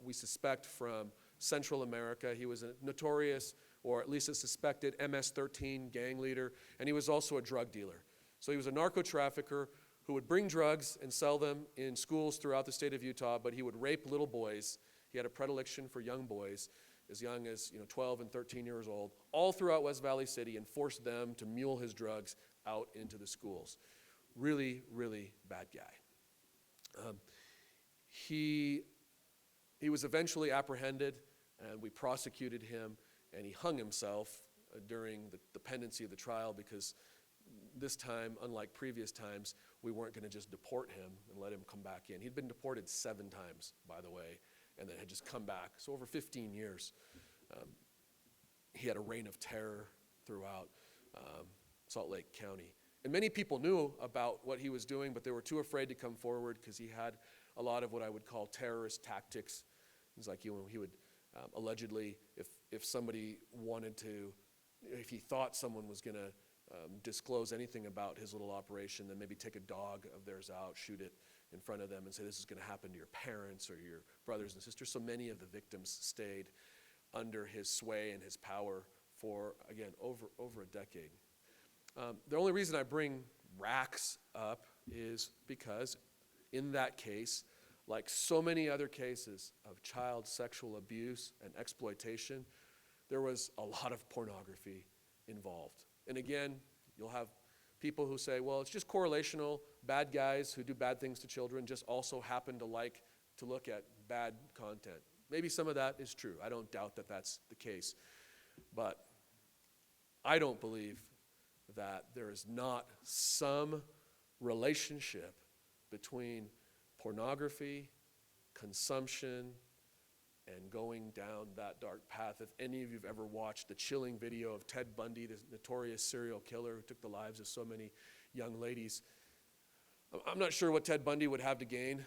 we suspect, from Central America. He was a notorious, or at least a suspected, MS-13 gang leader, and he was also a drug dealer. So he was a narco trafficker who would bring drugs and sell them in schools throughout the state of Utah, but he would rape little boys. He had a predilection for young boys, as young as 12 and 13 years old, all throughout West Valley City, and forced them to mule his drugs out into the schools. Really, really bad guy. He was eventually apprehended, and we prosecuted him, and he hung himself during the pendency of the trial because this time, unlike previous times, we weren't going to just deport him and let him come back in. He'd been deported 7 times, by the way, and then had just come back. So over 15 years, he had a reign of terror throughout Salt Lake County. And many people knew about what he was doing, but they were too afraid to come forward because he had a lot of what I would call terrorist tactics. It's like he would allegedly, if somebody wanted to, if he thought someone was going to disclose anything about his little operation, then maybe take a dog of theirs out, shoot it in front of them and say, this is going to happen to your parents or your brothers and sisters. So many of the victims stayed under his sway and his power for, again, over a decade. The only reason I bring Rax up is because in that case, like so many other cases of child sexual abuse and exploitation, there was a lot of pornography involved. And again, you'll have people who say, well, it's just correlational. Bad guys who do bad things to children just also happen to like to look at bad content. Maybe some of that is true. I don't doubt that that's the case. But I don't believe that there is not some relationship between pornography, consumption, and going down that dark path. If any of you have ever watched the chilling video of Ted Bundy, the notorious serial killer who took the lives of so many young ladies, I'm not sure what Ted Bundy would have to gain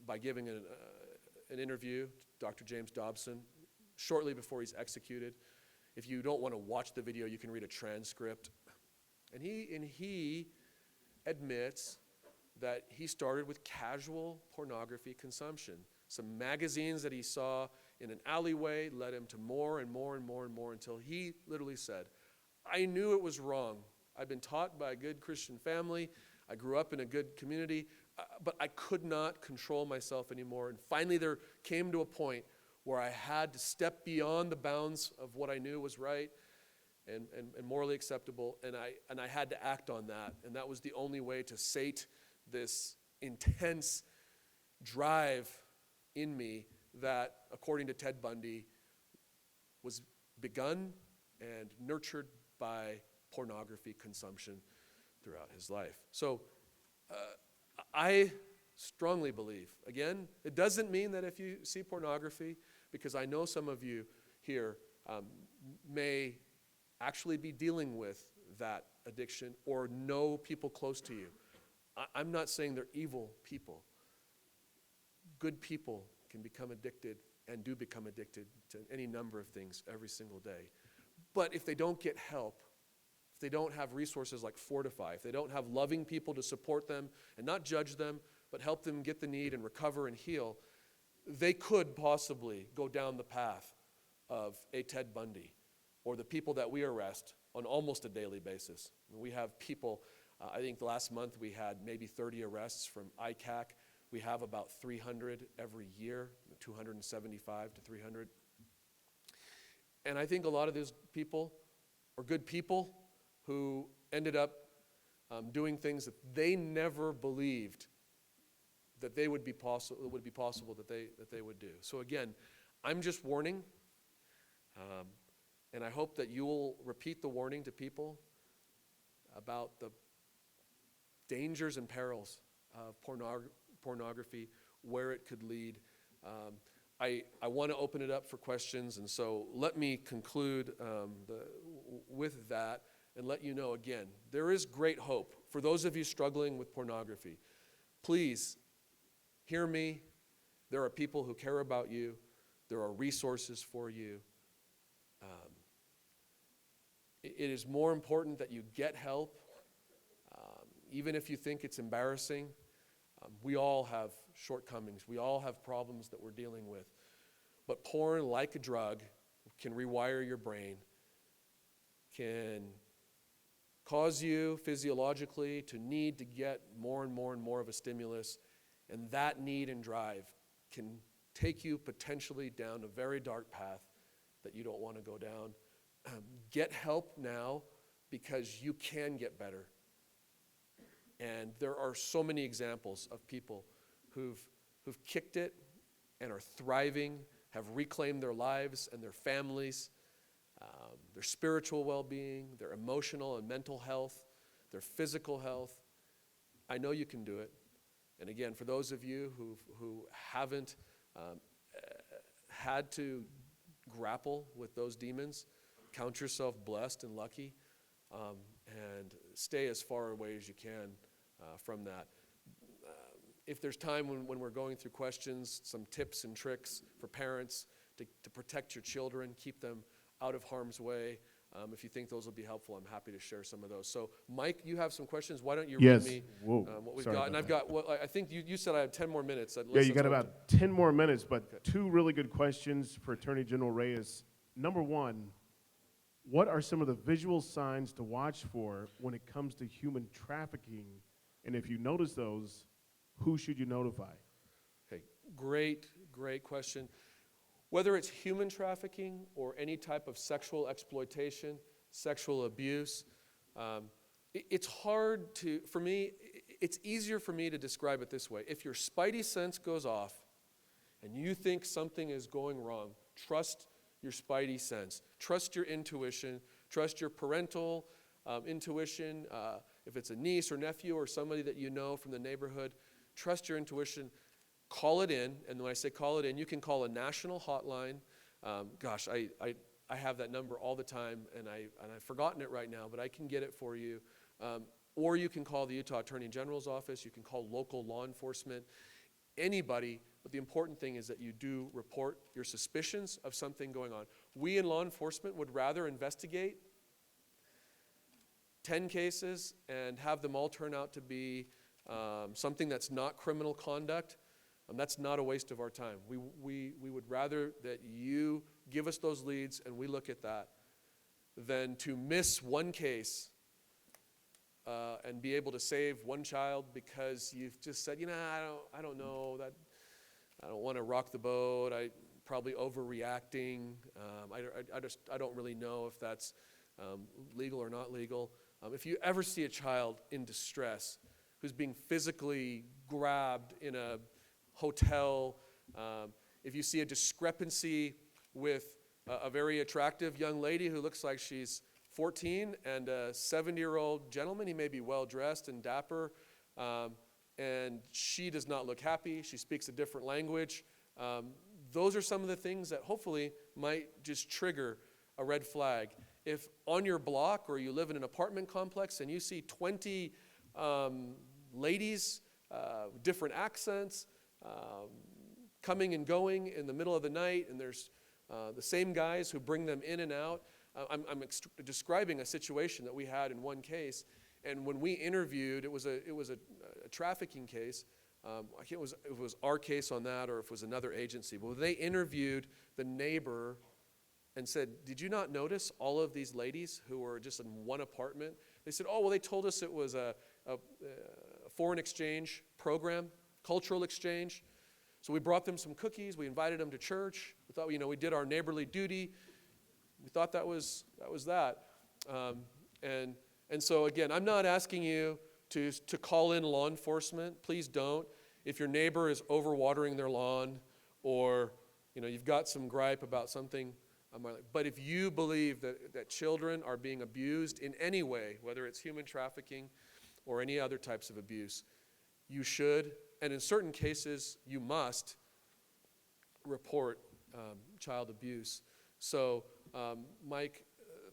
by giving an interview to Dr. James Dobson shortly before he's executed. If you don't want to watch the video, you can read a transcript. And he admits that he started with casual pornography consumption. Some magazines that he saw in an alleyway led him to more and more and more and more until he literally said, I knew it was wrong. I'd been taught by a good Christian family. I grew up in a good community, but I could not control myself anymore. And finally there came to a point where I had to step beyond the bounds of what I knew was right and morally acceptable, and I had to act on that. And that was the only way to sate this intense drive in me that, according to Ted Bundy, was begun and nurtured by pornography consumption throughout his life. So I strongly believe, again, it doesn't mean that if you see pornography, because I know some of you here may actually be dealing with that addiction or know people close to you. I'm not saying they're evil people. Good people can become addicted and do become addicted to any number of things every single day. But if they don't get help, if they don't have resources like Fortify, if they don't have loving people to support them and not judge them, but help them get the need and recover and heal, they could possibly go down the path of a Ted Bundy or the people that we arrest on almost a daily basis. We have people, I think last month we had maybe 30 arrests from ICAC. We have about 300 every year, 275 to 300. And I think a lot of those people are good people who ended up doing things that they never believed that they would be possible that they would do. So again, I'm just warning, and I hope that you will repeat the warning to people about the dangers and perils of pornography, where it could lead. I want to open it up for questions, and so let me conclude with that and let you know again, there is great hope for those of you struggling with pornography. Please hear me. There are people who care about you. There are resources for you. It is more important that you get help, even if you think it's embarrassing. We all have shortcomings. We all have problems that we're dealing with. But porn, like a drug, can rewire your brain, can cause you physiologically to need to get more and more and more of a stimulus, and that need and drive can take you potentially down a very dark path that you don't want to go down. Get help now, because you can get better. And there are so many examples of people who've kicked it and are thriving, have reclaimed their lives and their families, their spiritual well-being, their emotional and mental health, their physical health. I know you can do it. And again, for those of you who haven't had to grapple with those demons, count yourself blessed and lucky, and stay as far away as you can from that. If there's time when we're going through questions, some tips and tricks for parents to protect your children, keep them out of harm's way. If you think those will be helpful, I'm happy to share some of those. So, Mike, you have some questions. Why don't you read me what we've got? And I've got, I think you said I had 10 more minutes. Yeah, you got about 10 more minutes, but two really good questions for Attorney General Reyes. Number one, what are some of the visual signs to watch for when it comes to human trafficking? And if you notice those, who should you notify? Okay, great question. Whether it's human trafficking or any type of sexual exploitation, sexual abuse, it's hard to, for me, it's easier for me to describe it this way. If your spidey sense goes off and you think something is going wrong, trust your spidey sense. Trust your intuition. Trust your parental intuition. If it's a niece or nephew or somebody that you know from the neighborhood, trust your intuition. Call it in, and when I say call it in, you can call a national hotline. I have that number all the time, and I've forgotten it right now, but I can get it for you. Or you can call the Utah Attorney General's office. You can call local law enforcement. Anybody, but the important thing is that you do report your suspicions of something going on. We in law enforcement would rather investigate 10 cases and have them all turn out to be something that's not criminal conduct. That's not a waste of our time. We would rather that you give us those leads and we look at that than to miss one case and be able to save one child because you've just said, I don't know, that I don't want to rock the boat. I probably overreacting. I don't really know if that's legal or not legal. If you ever see a child in distress who's being physically grabbed in a hotel, if you see a discrepancy with a very attractive young lady who looks like she's 14 and a 70-year-old gentleman, he may be well-dressed and dapper, and she does not look happy, she speaks a different language, those are some of the things that hopefully might just trigger a red flag. If on your block or you live in an apartment complex and you see 20 ladies, different accents, coming and going in the middle of the night, and there's the same guys who bring them in and out. I'm describing a situation that we had in one case, and when we interviewed, it was a trafficking case. I can't if it was our case on that or if it was another agency. But they interviewed the neighbor and said, "Did you not notice all of these ladies who were just in one apartment?" They said, "Oh, well, they told us it was a foreign exchange program, cultural exchange. So we brought them some cookies. We invited them to church. We thought, we did our neighborly duty. We thought that was that. And And so again, I'm not asking you to call in law enforcement. Please don't. If your neighbor is overwatering their lawn, or you've got some gripe about something, but if you believe that children are being abused in any way, whether it's human trafficking or any other types of abuse, you should, and in certain cases, you must report child abuse. So, Mike,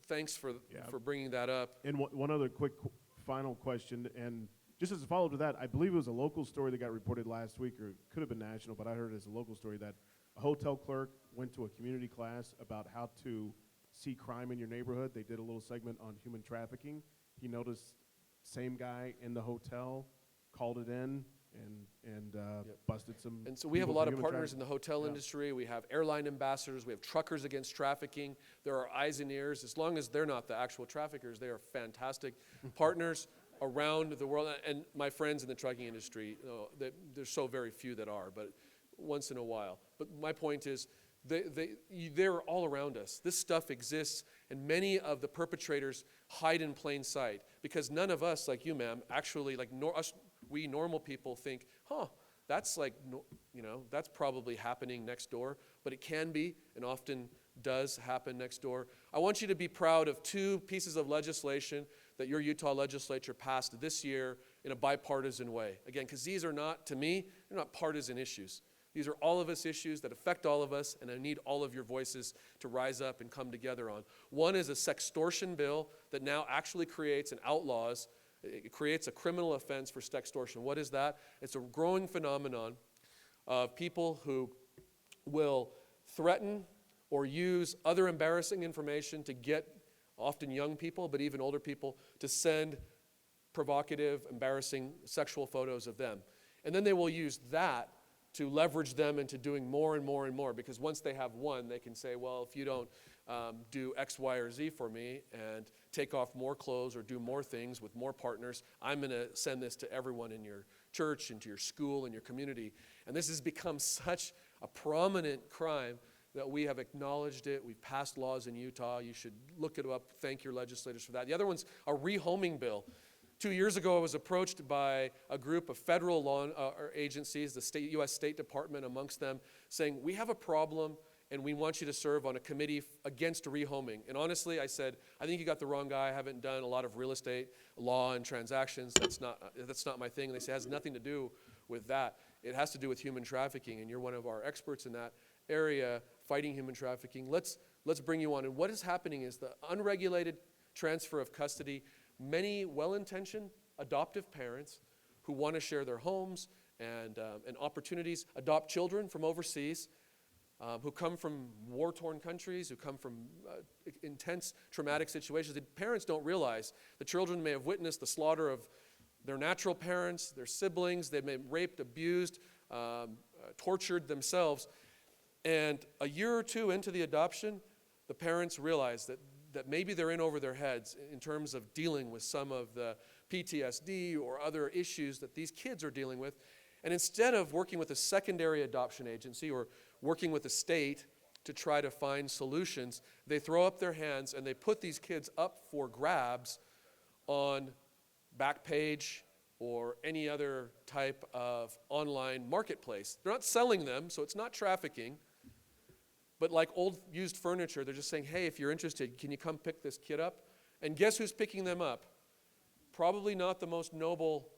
thanks for bringing that up. And one other quick final question, and just as a follow-up to that, I believe it was a local story that got reported last week, or it could have been national, but I heard it as a local story, that a hotel clerk went to a community class about how to see crime in your neighborhood. They did a little segment on human trafficking. He noticed same guy in the hotel, called it in, and busted some. And so we have a people lot for of human partners in the hotel Yeah. industry. We have airline ambassadors. We have truckers against trafficking. There are eyes and ears. As long as they're not the actual traffickers, they are fantastic partners around the world. And my friends in the trucking industry, there's so very few that are, but once in a while. But my point is, they're all around us. This stuff exists, and many of the perpetrators hide in plain sight, because none of us, like you, ma'am, actually, we normal people think, that's that's probably happening next door, but it can be, and often does happen next door. I want you to be proud of 2 pieces of legislation that your Utah legislature passed this year in a bipartisan way. Again, because these are not, to me, they're not partisan issues. These are all of us issues that affect all of us, and I need all of your voices to rise up and come together on. One is a sextortion bill that now actually creates and outlaws, it creates a criminal offense for sextortion. What is that? It's a growing phenomenon of people who will threaten or use other embarrassing information to get often young people, but even older people, to send provocative, embarrassing sexual photos of them. And then they will use that to leverage them into doing more and more and more, because once they have one, they can say, well, if you don't do X, Y, or Z for me and take off more clothes or do more things with more partners, I'm going to send this to everyone in your church, into your school, in your community. And this has become such a prominent crime that we have acknowledged it. We've passed laws in Utah. You should look it up. Thank your legislators for that. The other one's a rehoming bill. 2 years ago, I was approached by a group of federal law agencies, the U.S. State Department amongst them, saying, we have a problem and we want you to serve on a committee against rehoming. And honestly, I said, I think you got the wrong guy. I haven't done a lot of real estate law and transactions. That's not my thing. And they say it has nothing to do with that. It has to do with human trafficking, and you're one of our experts in that area, fighting human trafficking. Let's bring you on. And what is happening is the unregulated transfer of custody. Many well-intentioned adoptive parents who want to share their homes and opportunities, adopt children from overseas, who come from war-torn countries, who come from intense traumatic situations. The parents don't realize the children may have witnessed the slaughter of their natural parents, their siblings. They've been raped, abused, tortured themselves. And a year or two into the adoption, the parents realize that maybe they're in over their heads in terms of dealing with some of the PTSD or other issues that these kids are dealing with. And instead of working with a secondary adoption agency or working with the state to try to find solutions, they throw up their hands and they put these kids up for grabs on Backpage or any other type of online marketplace. They're not selling them, so it's not trafficking. But like old used furniture, they're just saying, hey, if you're interested, can you come pick this kid up? And guess who's picking them up? Probably not the most noble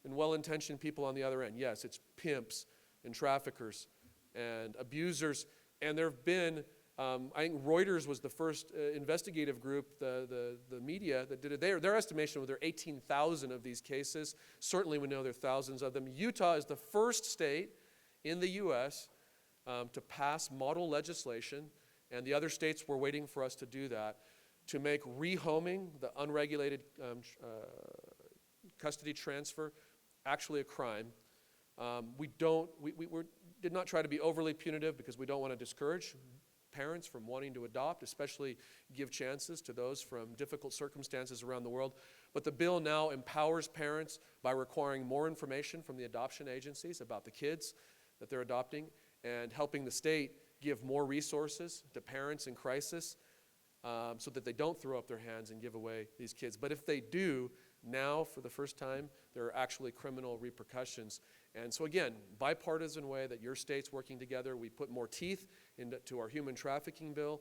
and well-intentioned people on the other end. Yes, it's pimps and traffickers and abusers. And there have been, I think Reuters was the first investigative group, the media that did it. Their estimation was there are 18,000 of these cases. Certainly we know there are thousands of them. Utah is the first state in the U.S. To pass model legislation, and the other states were waiting for us to do that, to make rehoming, the unregulated custody transfer, actually a crime. We did not try to be overly punitive because we don't want to discourage parents from wanting to adopt, especially give chances to those from difficult circumstances around the world. But the bill now empowers parents by requiring more information from the adoption agencies about the kids that they're adopting, and helping the state give more resources to parents in crisis. so that they don't throw up their hands and give away these kids. But if they do, now for the first time, there are actually criminal repercussions. And so again, bipartisan way that your state's working together, we put more teeth into our human trafficking bill.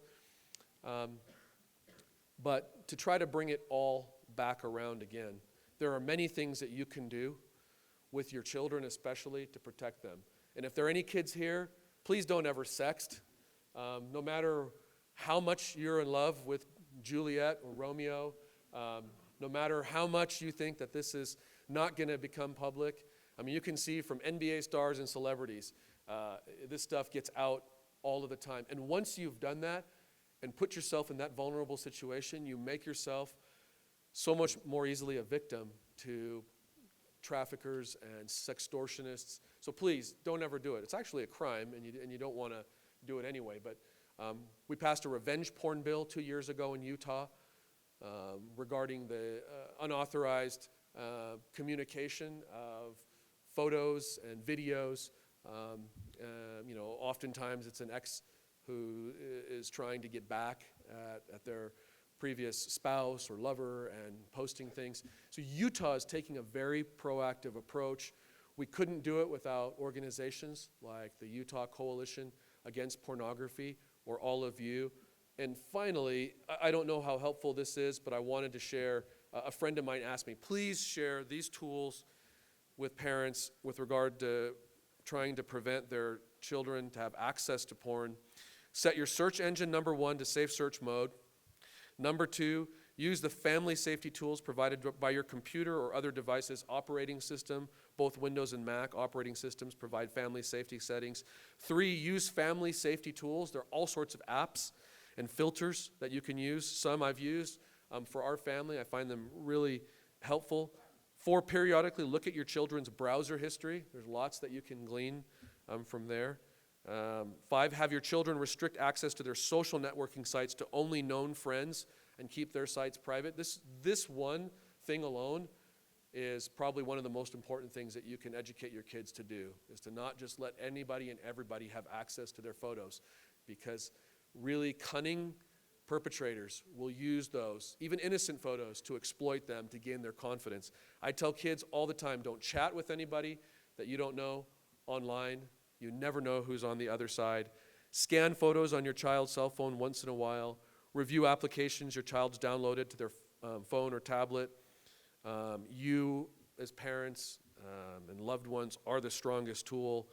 But to try to bring it all back around again, there are many things that you can do with your children especially to protect them. And if there are any kids here, please don't ever sext. No matter how much you're in love with Juliet or Romeo, no matter how much you think that this is not going to become public. I mean, you can see from NBA stars and celebrities, this stuff gets out all of the time. And once you've done that and put yourself in that vulnerable situation, you make yourself so much more easily a victim to traffickers and sextortionists. So please, don't ever do it. It's actually a crime, and you don't want to do it anyway. But we passed a revenge porn bill 2 years ago in Utah regarding the unauthorized communication of photos and videos. Oftentimes it's an ex who is trying to get back at their previous spouse or lover and posting things. So Utah is taking a very proactive approach. We couldn't do it without organizations like the Utah Coalition Against Pornography or all of you. And finally, I don't know how helpful this is, but I wanted to share, a friend of mine asked me, please share these tools with parents with regard to trying to prevent their children to have access to porn. Set your search engine, number 1, to safe search mode. Number 2, use the family safety tools provided by your computer or other device's operating system. Both Windows and Mac operating systems provide family safety settings. 3, use family safety tools. There are all sorts of apps and filters that you can use. Some I've used for our family. I find them really helpful. 4, periodically look at your children's browser history. There's lots that you can glean from there. 5, have your children restrict access to their social networking sites to only known friends and keep their sites private. This one thing alone is probably one of the most important things that you can educate your kids to do, is to not just let anybody and everybody have access to their photos, because really cunning perpetrators will use those, even innocent photos, to exploit them to gain their confidence. I tell kids all the time, don't chat with anybody that you don't know online. You never know who's on the other side. Scan photos on your child's cell phone once in a while. Review applications your child's downloaded to their phone or tablet. You, as parents and loved ones, are the strongest tool.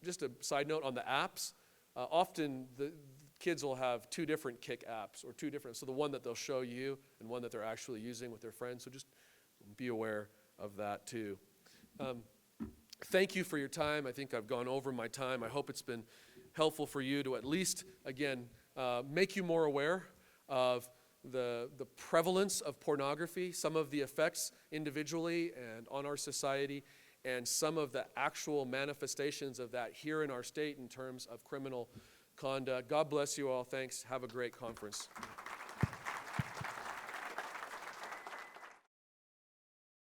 Just a side note on the apps, often the kids will have 2 different kick apps, or 2 different, so the one that they'll show you and one that they're actually using with their friends. So just be aware of that too. Thank you for your time. I think I've gone over my time. I hope it's been helpful for you to at least, again, make you more aware of the prevalence of pornography, some of the effects individually and on our society, and some of the actual manifestations of that here in our state in terms of criminal conduct. God bless you all. Thanks. Have a great conference.